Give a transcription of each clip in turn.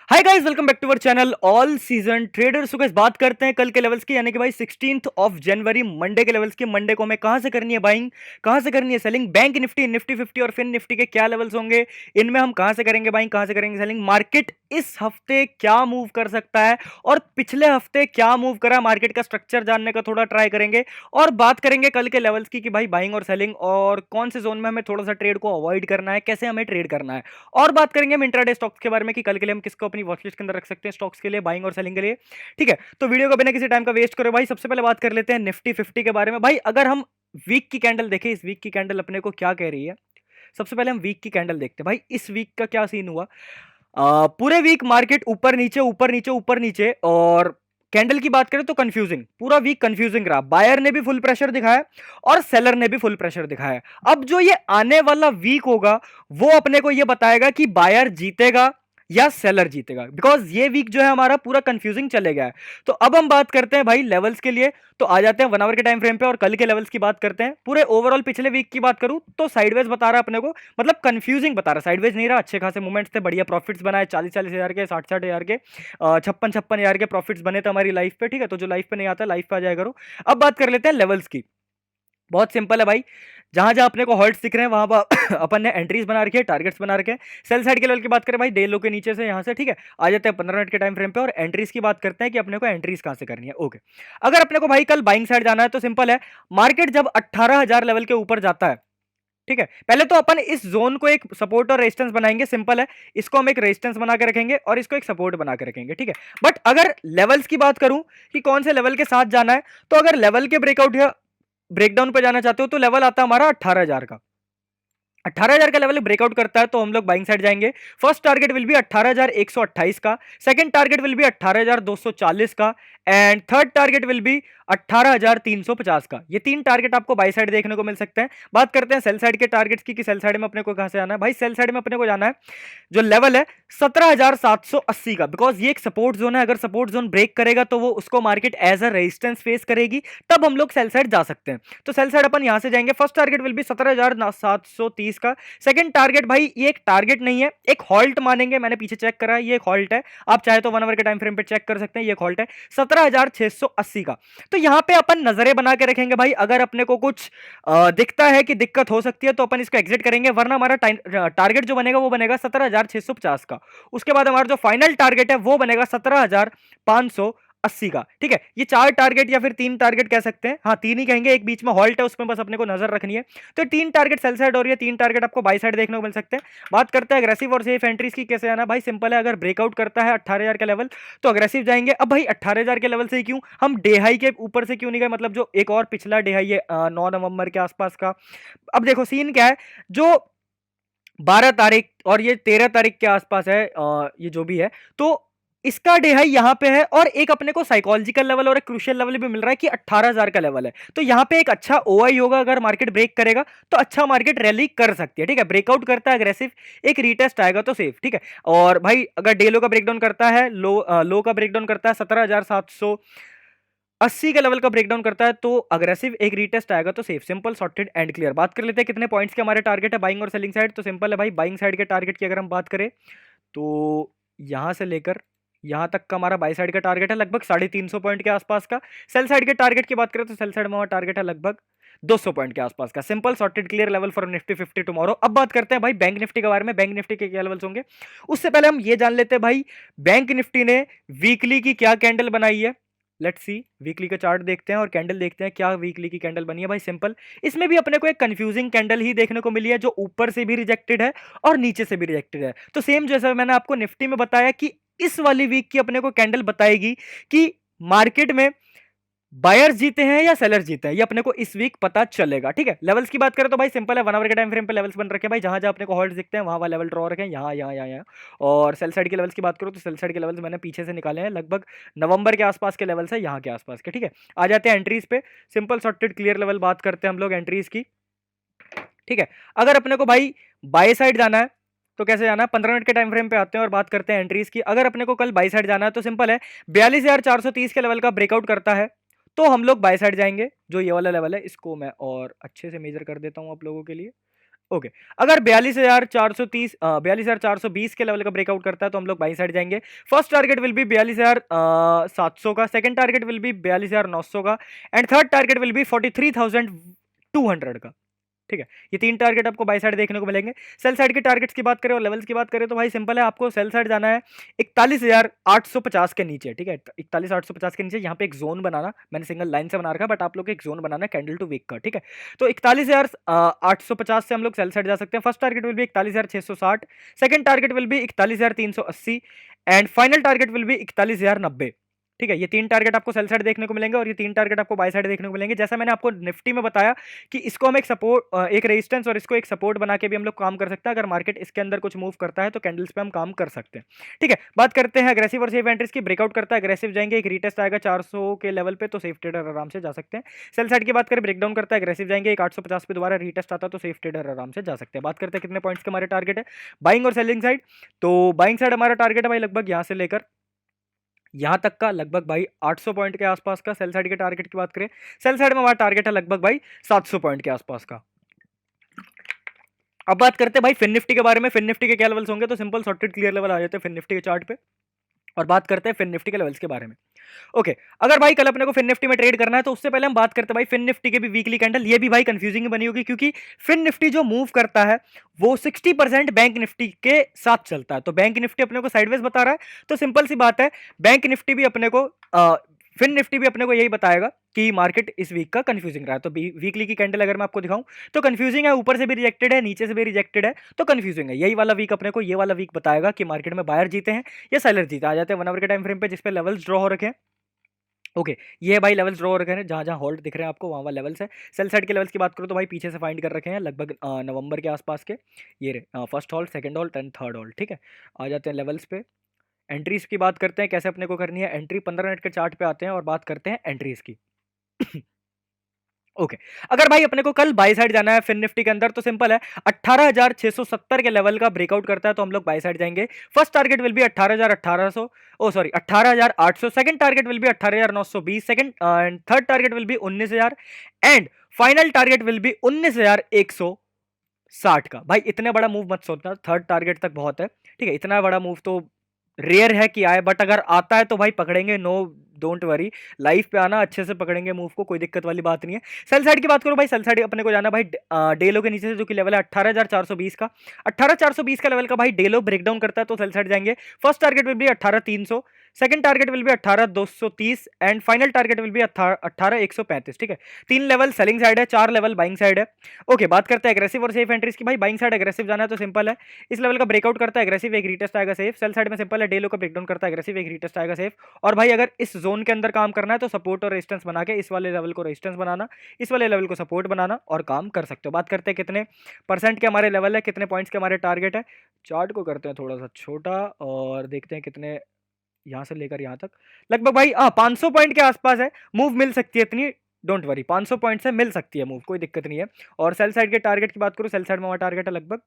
Hi guys, welcome back to our channel all season traders. को इस बात करते हैं कल के लेवल्स की, यानी कि भाई 16 जनवरी मंडे के लेवल्स की। मंडे को हमें कहां से करनी है बाइंग, कहां से करनी है सेलिंग, बैंक निफ्टी, निफ्टी 50 और फिन निफ्टी के क्या लेवल्स होंगे, इनमें हम कहां से करेंगे बाइंग, कहां से करेंगे सेलिंग, मार्केट इस हफ्ते क्या मूव कर सकता है और पिछले हफ्ते क्या मूव करा, मार्केट का स्ट्रक्चर जानने का थोड़ा ट्राई करेंगे और बात करेंगे कल के लेवल्स की कि भाई बाइंग और सेलिंग और कौन से जोन में हमें थोड़ा सा ट्रेड को अवॉइड करना है, कैसे हमें ट्रेड करना है। और बात करेंगे हम इंट्राडे स्टॉक्स के बारे में कि कल के लिए हम किसको अपनी वॉच लिस्ट के अंदर रख सकते हैं स्टॉक्स के लिए, बाइंग और सेलिंग के लिए। ठीक है, तो वीडियो को बिना किसी टाइम का वेस्ट करो भाई, सबसे पहले बात कर लेते हैं निफ्टी 50 के बारे में। भाई अगर हम वीक की कैंडल देखें, इस वीक की कैंडल अपने को क्या कह रही है, सबसे पहले हम वीक की कैंडल देखते हैं। भाई इस वीक का क्या सीन हुआ, पूरे वीक मार्केट ऊपर नीचे ऊपर नीचे ऊपर नीचे, और कैंडल की बात करें तो कंफ्यूजिंग, पूरा वीक कंफ्यूजिंग रहा। बायर ने भी फुल प्रेशर दिखाया और सेलर ने भी फुल प्रेशर दिखाया। अब जो ये आने वाला वीक होगा वो अपने को ये बताएगा कि बायर जीतेगा या सेलर जीतेगा, बिकॉज ये वीक जो है हमारा पूरा कंफ्यूजिंग चले गया है। तो अब हम बात करते हैं भाई लेवल्स के लिए, तो आ जाते हैं 1 आवर के टाइम फ्रेम पे और कल के लेवल्स की बात करते हैं। पूरे ओवरऑल पिछले वीक की बात करूं तो साइडवेज बता रहा है अपने को, मतलब कंफ्यूजिंग बता रहा है, साइडवेज नहीं रहा, अच्छे खासे मूवमेंट्स थे, बढ़िया प्रॉफिट्स बनाए, 40-40 हज़ार के, 60-60 हज़ार के, 56-56 हज़ार के प्रॉफिट्स बने थे हमारी लाइफ पे। ठीक है, तो जो लाइफ पे नहीं आता लाइफ पे आ जाया करो। अब बात कर लेते हैं लेवल्स की। बहुत सिंपल है भाई, जहां जहां अपने को हॉल्ट्स दिख रहे हैं वहां पर अपन ने एंट्रीज बना रखी है, टारगेट्स बना रखे हैं। सेल साइड के लेवल की बात करें भाई, डे लो के नीचे से यहां से, ठीक है, आ जाते हैं 15 मिनट के टाइम फ्रेम पे और एंट्रीज की बात करते हैं कि अपने को एंट्रीज कहां से करनी है। ओके, अगर अपने को भाई कल बाइंग साइड जाना है तो सिंपल है, मार्केट जब 18,000 लेवल के ऊपर जाता है, ठीक है, पहले तो अपन इस जोन को एक सपोर्ट और रेजिस्टेंस बनाएंगे। सिंपल है, इसको हम एक रेजिस्टेंस बना के रखेंगे और इसको एक सपोर्ट बना के रखेंगे। ठीक है, बट अगर लेवल्स की बात करूं कि कौन से लेवल के साथ जाना है, तो अगर लेवल के ब्रेकआउट या ब्रेकडाउन पे जाना चाहते हो तो लेवल आता है हमारा 18,000 का। 18,000 का लेवल ब्रेकआउट करता है तो हम लोग बाइंग साइड जाएंगे। फर्स्ट टारगेट विल बी 18,128 का, सेकंड टारगेट विल बी 18,240 का, and third target will B 18,350 का। ये तीन टारगेट आपको बाई साइड देखने को मिल सकते हैं। बात करते हैं सेल साइड के टारगेट्स की कि सेल साइड में अपने को कहां से आना है। भाई सेल साइड में अपने को जाना है, जो लेवल है 17,780 का, बिकॉज ये एक सपोर्ट जोन है। अगर सपोर्ट जोन ब्रेक करेगा तो वो उसको market as a resistance face करेगी, तब हम लोग सेल साइड जा सकते हैं। तो सेल साइड अपन यहां से जाएंगे। फर्स्ट टारगेट विल बी 17,730 का। सेकंड टारगेट भाई ये एक टारगेट नहीं है, एक हॉल्ट मानेंगे, मैंने पीछे चेक करा है, ये एक हॉल्ट है, आप चाहे तो 1 आवर के टाइम फ्रेम पे चेक कर सकते हैं, ये एक हॉल्ट है 17,680 का। तो यहां पे अपन नजरें बना के रखेंगे भाई, अगर अपने को कुछ दिखता है कि दिक्कत हो सकती है तो अपन इसको एग्जिट करेंगे, वरना हमारा टारगेट जो बनेगा वो बनेगा 17,650 का। उसके बाद हमारा जो फाइनल टारगेट है वो बनेगा 17,580 का। ठीक है, ये चार टारगेट या फिर तीन टारगेट कह सकते हैं, हाँ तीन ही कहेंगे, एक बीच में हॉल्ट है उसमें बस अपने को नजर रखनी है। तो तीन टारगेट सेल साइड और ये तीन टारगेट आपको बाई साइड देखने को मिल सकते हैं। बात करते हैं अग्रेसिव और सेफ एंट्रीज की, कैसे आना। भाई सिंपल है, अगर ब्रेकआउट करता है 18,000 का लेवल तो अग्रेसिव जाएंगे। अब भाई 18,000 के लेवल से ही क्यों, हम डे हाई के ऊपर से क्यों नहीं गए, मतलब जो एक और पिछला डे हाई है 9 नवंबर के आसपास का। अब देखो सीन क्या है, जो 12 तारीख और ये 13 तारीख के आसपास है, ये जो भी है, तो इसका डे हाई यहाँ पे है और एक अपने को साइकोलॉजिकल लेवल और एक क्रूशियल लेवल भी मिल रहा है कि 18,000 का लेवल है। तो यहाँ पे एक अच्छा ओआई होगा, अगर मार्केट ब्रेक करेगा तो अच्छा मार्केट रैली कर सकती है। ठीक है, ब्रेकआउट करता है अग्रेसिव, एक रीटेस्ट आएगा तो सेफ। ठीक है, और भाई अगर डे लो का ब्रेकडाउन करता है, लो का ब्रेकडाउन करता है 17,780 के लेवल का ब्रेकडाउन करता है तो अग्रेसिव, एक रीटेस्ट आएगा तो safe. Simple, sorted and clear. बात कर लेते हैं कितने पॉइंट्स के हमारे टारगेट है बाइंग और सेलिंग साइड। तो सिंपल है भाई, बाइंग साइड के टारगेट की अगर हम बात करें तो यहां से लेकर यहां तक का हमारा बाई साइड का टारगेट है लगभग 350 पॉइंट के आसपास का। सेल साइड के टारगेट की बात करें तो सेल साइड में हमारा टारगेट है लगभग 200 पॉइंट के आसपास का। Simple, sorted, clear level for Nifty 50 tomorrow. अब बात करते हैं भाई बैंक निफ्टी के बारे में, बैंक निफ्टी के क्या लेवल्स होंगे। उससे पहले हम ये जान लेते हैं भाई, बैंक निफ्टी ने वीकली की क्या कैंडल बनाई है। लेट्स सी, वीकली का चार्ट देखते हैं और कैंडल देखते हैं क्या वीकली की कैंडल बनी है। भाई सिंपल, इसमें भी अपने को एक कंफ्यूजिंग कैंडल ही देखने को मिली है, जो ऊपर से भी रिजेक्टेड है और नीचे से भी रिजेक्टेड है। तो सेम जैसा मैंने आपको निफ्टी में बताया कि इस वाली वीक की अपने को कैंडल बताएगी कि मार्केट में बायर्स जीते हैं या सेलर जीते हैं, ये अपने को इस वीक पता चलेगा। ठीक है, लेवल्स की बात करें तो भाई सिंपल है, 1 आवर के टाइम फ्रेम पे लेवल्स बन रखे हैं भाई, जहां जहां अपने को होल्ड दिखते हैं वहां वहां लेवल ड्रॉ रखे हैं, यहाँ यहाँ यहाँ यहाँ। और सेल साइड के लेवल्स की बात करूं तो सेल साइड के लेवल्स मैंने पीछे से निकाले हैं, लगभग नवंबर के आसपास के लेवल्स है, यहाँ के आसपास के। ठीक है, आ जाते हैं एंट्रीज पे। सिंपल, सॉर्टेड, क्लियर लेवल बात करते हैं हम लोग एंट्रीज की। ठीक है, अगर अपने को भाई बाई साइड जाना है तो कैसे जाना है, 15 मिनट के टाइम फ्रेम पे आते हैं और बात करते हैं एंट्रीज की। अगर अपने को कल बाई साइड जाना है तो सिंपल है, 42,430 के लेवल का ब्रेकआउट करता है तो हम लोग बाय साइड जाएंगे। जो ये वाला लेवल है इसको मैं और अच्छे से मेजर कर देता हूं आप लोगों के लिए। ओके, अगर 42,430 42,420 के लेवल का ब्रेकआउट करता है तो हम लोग बाई साइड जाएंगे। फर्स्ट टारगेट विल बी 42,700 का, सेकंड टारगेट विल बी 42,900 का, and third target will B 43,200 का। ठीक है, ये तीन टारगेट आपको बाई साइड देखने को मिलेंगे। सेल साइड के टारगेट्स की बात करें और लेवल्स की बात करें तो भाई सिंपल है, आपको सेल साइड जाना है 41,850 के नीचे। ठीक है, 41,850 के नीचे यहाँ पे एक जोन बनाना, मैंने सिंगल लाइन से बना रखा है बट आप लोग को एक जोन बनाना है कैंडल टू वीक का। ठीक है, तो 41,850 से हम लोग सेल साइड जा सकते हैं। First target will B 41,660, second target will B 41,380 and final target will B 41,090। ठीक है, ये तीन टारगेट आपको सेल साइड देखने को मिलेंगे और ये तीन टारगेट आपको बाय साइड देखने को मिलेंगे। जैसा मैंने आपको निफ्टी में बताया कि इसको हम एक सपोर्ट, एक रेजिस्टेंस और इसको एक सपोर्ट बना के भी हम लोग काम कर सकते हैं। अगर मार्केट इसके अंदर कुछ मूव करता है तो कैंडल्स पे हम काम कर सकते हैं। ठीक है, बात करते हैं अग्रेसिव और सेफ एंट्रीज की। ब्रेकआउट करता है, अग्रेसिव जाएंगे, एक रीटेस्ट आएगा 400 के लेवल पे तो सेफ ट्रेडर आराम से जा सकते हैं। सेल साइड की बात करें, ब्रेकडाउन करता है, अग्रेसिव जाएंगे, एक 850 पे दोबारा रीटेस्ट आता है तो सेफ ट्रेडर आराम से जा सकते हैं। बात करते हैं कितने पॉइंट्स के हमारे टारगेट है बाइंग और सेलिंग साइड। तो बाइंग साइड हमारा टारगेट है भाई लगभग यहां से लेकर यहां तक का, लगभग भाई 800 पॉइंट के आसपास का। सेल साइड के टारगेट की बात करें, सेल साइड में हमारा टारगेट है लगभग भाई 700 पॉइंट के आसपास का। अब बात करते हैं भाई फिन निफ्टी के बारे में। फिन निफ्टी के क्या लेवल्स होंगे, तो सिंपल सॉर्टेड क्लियर लेवल आ जाते हैं फिन निफ्टी के चार्ट पे। और बात करते हैं फिन निफ्टी के लेवल्स के बारे में। ओके, अगर भाई कल अपने को फिन निफ्टी में ट्रेड करना है तो उससे पहले हम बात करते हैं भाई फिन निफ्टी के भी वीकली कैंडल। ये भी भाई कंफ्यूजिंग बनी होगी क्योंकि फिन निफ्टी जो मूव करता है वो 60% बैंक निफ्टी के साथ चलता है। तो बैंक निफ्टी अपने को साइडवेज बता रहा है, तो सिंपल सी बात है, बैंक निफ्टी भी अपने को फिन निफ्टी भी अपने को यही बताएगा कि मार्केट इस वीक का कंफ्यूजिंग रहा है। तो वीकली की कैंडल अगर मैं आपको दिखाऊं तो कंफ्यूजिंग है, ऊपर से भी रिजेक्टेड है, नीचे से भी रिजेक्टेड है, तो कंफ्यूजिंग है। यही वाला वीक अपने को, ये वाला वीक बताएगा कि मार्केट में बायर जीते हैं या सेलर जीते। आ जाते हैं 1 आवर के टाइम फ्रेम पे जिसपे लेवल्स ड्रॉ हो रखे हैं। ओके, ये भाई लेवल्स ड्रॉ हो रखे हैं, जहां जहां होल्ड दिख रहे हैं आपको वहां वहां लेवल्स है। सेल साइड के लेवल्स की बात करो तो भाई पीछे से फाइंड कर रखे हैं लगभग नवंबर के आसपास के। ये रहे first hold, second hold and third hold. ठीक है, आ जाते हैं लेवल्स पे। एंट्रीज की बात करते हैं, कैसे अपने को करनी है एंट्री। 15 मिनट के चार्ट पे आते हैं और बात करते हैं एंट्रीज की। ओके, अगर भाई अपने को कल बाई साइड जाना है फिन निफ्टी के अंदर तो सिंपल है, 18,670 के लेवल का ब्रेकआउट करता है तो हम लोग बाई साइड जाएंगे। First target will be 18,800, oh sorry 18,800, second target will be 18,920, second and third target will be 19,000 and final target will be 19,160 का। भाई इतने बड़ा मूव मत सोचना, थर्ड टारगेट तक बहुत है। ठीक है, इतना बड़ा मूव तो रेयर है कि आए, बट अगर आता है तो भाई पकड़ेंगे, नो डोंट वरी। लाइव पे आना, अच्छे से पकड़ेंगे मूव को, कोई दिक्कत वाली बात नहीं है। सेल साइड की बात करो भाई, सेल साइड अपने को जाना भाई डेलो के नीचे से, जो कि लेवल है 18,420 का। 18,420 का लेवल का भाई डेलो ब्रेकडाउन करता है तो सेल साइड जाएंगे। First target will B 18,300, second target will B 18,230 and final target will B 18,135। ठीक है, तीन लेवल सेलिंग साइड है, चार लेवल बाइंग साइड है। ओके, बात करते हैं एग्रेसिव और सेफ एंट्रीज की। भाई बाइंग साइड अग्रेसिव जाना है तो सिंपल है, इस लेवल का ब्रेकआउट करता है अग्रेसिव, एक रीटेस्ट आएगा सेफ। सेल साइड में सिंपल है, डेलो का ब्रेकडाउन करता है अग्रेसिव, एक रीटेस्ट आएगा सेफ। और भाई अगर इस जोन के अंदर काम करना है तो सपोर्ट और रेजिस्टेंस बना के इस वाले लेवल को रेजिस्टेंस बनाना, इस वाले लेवल को सपोर्ट बनाना और काम कर सकते हो। बात करते हैं कितने परसेंट के हमारे लेवल है, कितने पॉइंट्स के हमारे टारगेट है। चार्ट को करते हैं थोड़ा सा छोटा और देखते हैं कितने, यहाँ से लेकर यहाँ तक लगभग भाई 500 पॉइंट के आसपास है, मूव मिल सकती है इतनी, डोंट वरी, 500 पॉइंट से मिल सकती है मूव, कोई दिक्कत नहीं है। और सेल साइड के टारगेट की बात करूँ, सेल साइड में हमारा टारगेट है लगभग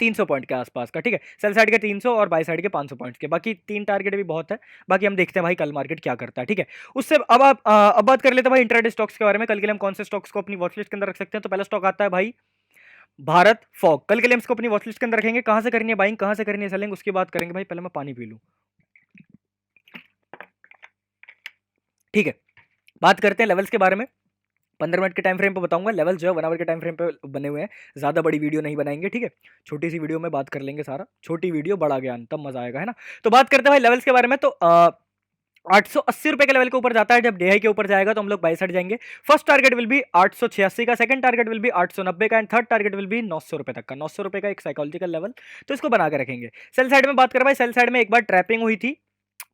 300 पॉइंट के आसपास का। ठीक है, सेल साइड के 300 और बाई साइड के 500 पॉइंट्स के, बाकी तीन टारगेट भी बहुत है। बाकी हम देखते हैं भाई कल मार्केट क्या करता है। ठीक है, उससे अब आप अब बात कर लेते हैं भाई इंट्राडे स्टॉक्स के बारे में। कल के लिए हम कौन से स्टॉक्स को अपनी वॉच लिस्ट के अंदर रख सकते हैं, तो पहला स्टॉक आता है भाई भारत फॉग। कल के लिए हम इसको अपनी वॉच लिस्ट के अंदर रखेंगे। कहां से करनी है बाइंग, कहां से करनी है सेलिंग, उसकी बात करेंगे भाई। पहले मैं पानी पी लूं। ठीक है, बात करते हैं लेवल्स के बारे में। 15 मिनट के टाइम फ्रेम पे बताऊंगा, लेवल जो है 1 आवर के टाइम फ्रेम पे बने हुए हैं, ज़्यादा बड़ी वीडियो नहीं बनाएंगे। ठीक है, छोटी सी वीडियो में बात कर लेंगे सारा, छोटी वीडियो बड़ा ज्ञान, तब मजा आएगा, है ना। तो बात करते हैं भाई लेवल्स के बारे में। तो 880 रुपए के लेवल के ऊपर जाता है, जब डेहाई के ऊपर जाएगा तो हम लोग बाई साइड जाएंगे। फर्स्ट टारगेट विल बी 886 का, सेकंड टारगेट विल बी 890 का and third target will B 900 रुपए तक का। 900 रुपए का एक साइकोलॉजिकल लेवल, तो इसको बना के रखेंगे। सेल साइड में बात करें भाई, सेल साइड में एक बार ट्रैपिंग हुई थी,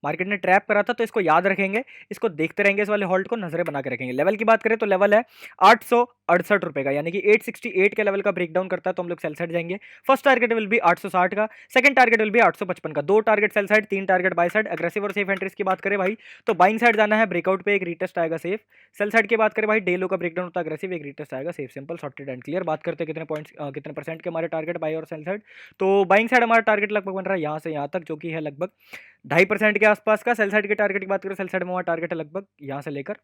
मार्केट ने ट्रैप करा था, तो इसको याद रखेंगे, इसको देखते रहेंगे, इस वाले होल्ड को नजरें बना के रखेंगे। लेवल की बात करें तो लेवल है 868 रुपए का, यानी कि 868 के लेवल का ब्रेकडाउन करता है तो हम लोग सेल साइड जाएंगे। फर्स्ट टारगेट विल बी 860 का, सेकंड टारगेट विल बी 855 का। दो टारगेट सेल साइड, तीन टारगेट बाय साइड। अग्रेसिव और सेफ एंट्रीज की बात करें भाई तो बाइंग साइड जाना है, ब्रेकआउट पे एक रीटेस्ट आएगा सेफ। सेल साइड की बात करें भाई, डेलो का ब्रेकडाउन होता है अग्रेसिव, एक रीटेस्ट आएगा safe. Simple sorted and clear. बात करते हैं कितने पॉइंट्स, कितने परसेंट के हमारे टारगेट बाई और सेल साइड। तो बाइंग साइड हमारा टारगेट लगभग बन रहा है यहाँ से यहाँ तक, जो कि है लगभग 2.5% के आसपास का। सेल साइड के टारगेट की बात करें, सेल साइड में हमारा टारगेट है लगभग यहाँ से लेकर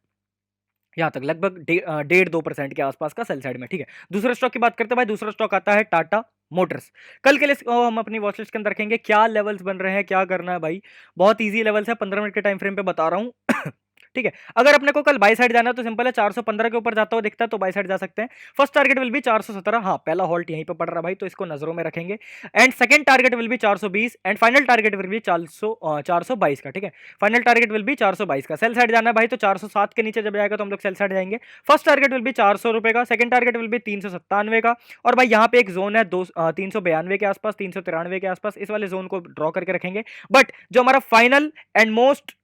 यहाँ तक लगभग 1.5-2% के आसपास का सेल साइड में, ठीक है। दूसरे स्टॉक की बात करते हैं भाई, दूसरा स्टॉक आता है टाटा मोटर्स। कल के लिए इसको हम अपनी वॉच लिस्ट के अंदर रखेंगे। क्या लेवल्स बन रहे हैं, क्या करना है भाई, बहुत ईजी लेवल्स है, 15 मिनट के टाइम फ्रेम पे बता रहा हूँ। ठीक है, अगर अपने को कल बाई साइड जाना है तो सिंपल है, 415 के ऊपर जाता हुआ दिखता है तो बाई साइड जा सकते हैं। फर्स्ट टारगेट विल बी 417, हाँ पहला हॉल्ट यहीं पे पड़ रहा है भाई, तो इसको नजरों में रखेंगे। And second target will B 420 and final target will B 422 का, ठीक है। फाइनल टारगेट विल बी 422 का। सेल साइड जाना है भाई तो 407 के नीचे जब जाएगा तो हम लोग सेल साइड जाएंगे। फर्स्ट टारगेट विल बी 400 रुपए का, सेकंड टारगेट विल बी 397 का, और भाई यहाँ पे एक जोन है 392 के आसपास, 393 के आसपास, इस वाले जोन को ड्रॉ करके रखेंगे। बट जो हमारा फाइनल एंड मोस्ट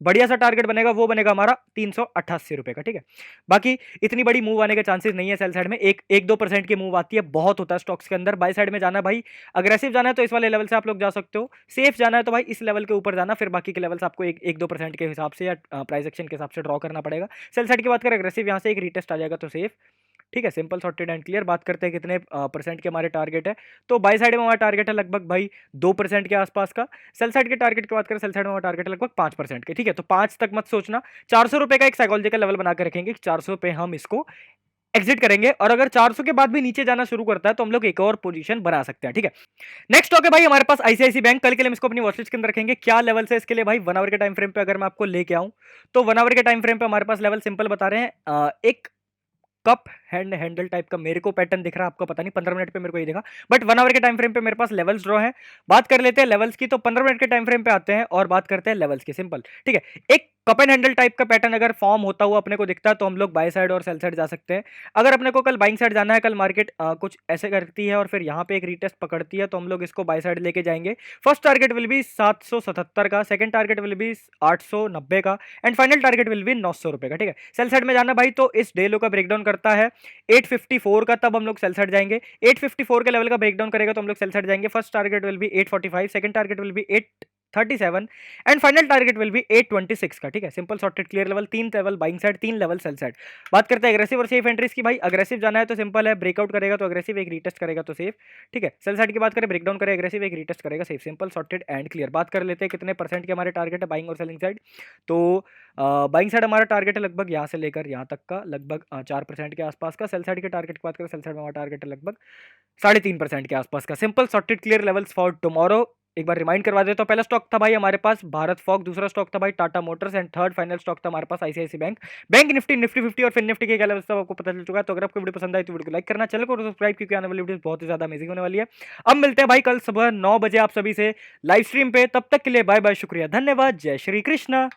बढ़िया सा टारगेट बनेगा वो बनेगा हमारा 388 रुपए का, ठीक है। बाकी इतनी बड़ी मूव आने के चांसेस नहीं है सेल साइड में, एक 2% की मूव आती है, बहुत होता है स्टॉक्स के अंदर। बाय साइड में जाना भाई, अग्रेसिव जाना है तो इस वाले लेवल से आप लोग जा सकते हो, सेफ जाना है तो भाई इस लेवल के ऊपर जाना, फिर बाकी के लेवल्स आपको 1-2% के हिसाब से या प्राइस एक्शन के हिसाब से ड्रॉ करना पड़ेगा। सेल साइड की बात करें, अग्रेसिव यहाँ से एक रीटेस्ट आ जाएगा तो सेफ, ठीक है। Simple sorted and clear. बात करते हैं कितने परसेंट के हमारे टारगेट है, तो बाई साइड में हमारा टारगेट है लगभग भाई 2% के आसपास का। सेल साइड के टारगेट की बात करें, सेल साइड में हमारा टारगेट है लगभग 5% के, ठीक है। तो 5 तक मत सोचना, 400 रुपए का एक साइकोलॉजिकल लेवल बना के रखेंगे कि 400 पे हम इसको एग्जिट करेंगे, और अगर 400 के बाद भी नीचे जाना शुरू करता है तो हम लोग एक और पोजीशन बना सकते हैं, ठीक है। नेक्स्ट स्टॉक है भाई हमारे पास आईसीआईसी बैंक। कल के लिए हम इसको अपनी वॉच लिस्ट के अंदर रखेंगे। क्या लेवल है इसके लिए भाई, 1 आवर के टाइम फ्रेम पे अगर मैं आपको लेके आऊं तो 1 आवर के टाइम फ्रेम पे हमारे पास लेवल सिंपल बता रहे हैं, एक कप हैंडल टाइप का मेरे को पैटर्न दिख रहा है, आपको पता नहीं, 15 मिनट पे मेरे को ये दिखा, बट 1 आवर के टाइम फ्रेम पे मेरे पास लेवल्स ड्रॉ है। बात कर लेते हैं लेवल्स की, तो 15 मिनट के टाइम फ्रेम पे आते हैं और बात करते हैं लेवल्स की, सिंपल, ठीक है। एक कप एंड हैंडल टाइप का पैटर्न अगर फॉर्म होता हुआ अपने को दिखता है तो हम लोग बाय साइड और सेल साइड जा सकते हैं। अगर अपने को कल बाइंग साइड जाना है, कल मार्केट कुछ ऐसे करती है और फिर यहाँ पे एक रीटेस्ट पकड़ती है, तो हम लोग इसको बाय साइड लेके जाएंगे। फर्स्ट टारगेट विल बी 777 का, सेकंड टारगेट विल बी 890 का, and final target will B 900 रुपए का, ठीक है। सेल साइड में जाना भाई तो इस डे लो का ब्रेकडाउन करता है 854 का, तब हम लोग सेल साइड जाएंगे। 854 के लेवल का ब्रेकडाउन करेगा तो हम लोग सेल साइड जाएंगे। First target will B 845, second target will B 837 and final target will B 826 का, ठीक है। Simple sorted clear level, 3 level buying side, 3 level sell side. बात करते हैं एग्रेसिव और सेफ एंट्रीज की भाई। अग्रेसिव जाना है तो सिंपल है, ब्रेकआउट करेगा तो अग्रेसिव, एक रीटेस्ट करेगा तो सेफ, ठीक है। सेल साइड की बात करें, ब्रेकडाउन करे अग्रेसिव, एक रीटेस्ट करेगा safe, simple sorted and clear. बात कर लेते हैं कितने परसेंट के हमारे टारगेट है बाइंग और सेलिंग साइड, तो बाइंग साइड हमारा टारगेट है लगभग यहाँ से लेकर यहाँ तक का लगभग 4% के आसपास का। सेल साइड के टारगेट की बात करें, सेल साइड में हमारा टारगेट है लगभग 3.5% के आसपास का। Simple sorted clear levels for tomorrow. एक बार रिमाइंड करवा देता हूं, पहला स्टॉक था भाई हमारे पास भारत फॉग, दूसरा स्टॉक था भाई Tata Motors, and third final stock था हमारे पास आईसीआईसी बैंक। बैंक निफ्टी, निफ्टी 50 और फिर निफ्टी के क्या लेवल्स था आपको पता चल चुका है। तो अगर आपको वीडियो पसंद आई तो वीडियो को लाइक करना, चैनल को सब्सक्राइब, क्योंकि आने वाली वीडियो बहुत ही ज्यादा अमेजिंग होने वाली है। अब मिलते हैं भाई कल सुबह 9 बजे आप सभी से लाइव स्ट्रीम पे, तब तक के लिए बाय बाय, शुक्रिया, धन्यवाद, जय श्री कृष्ण।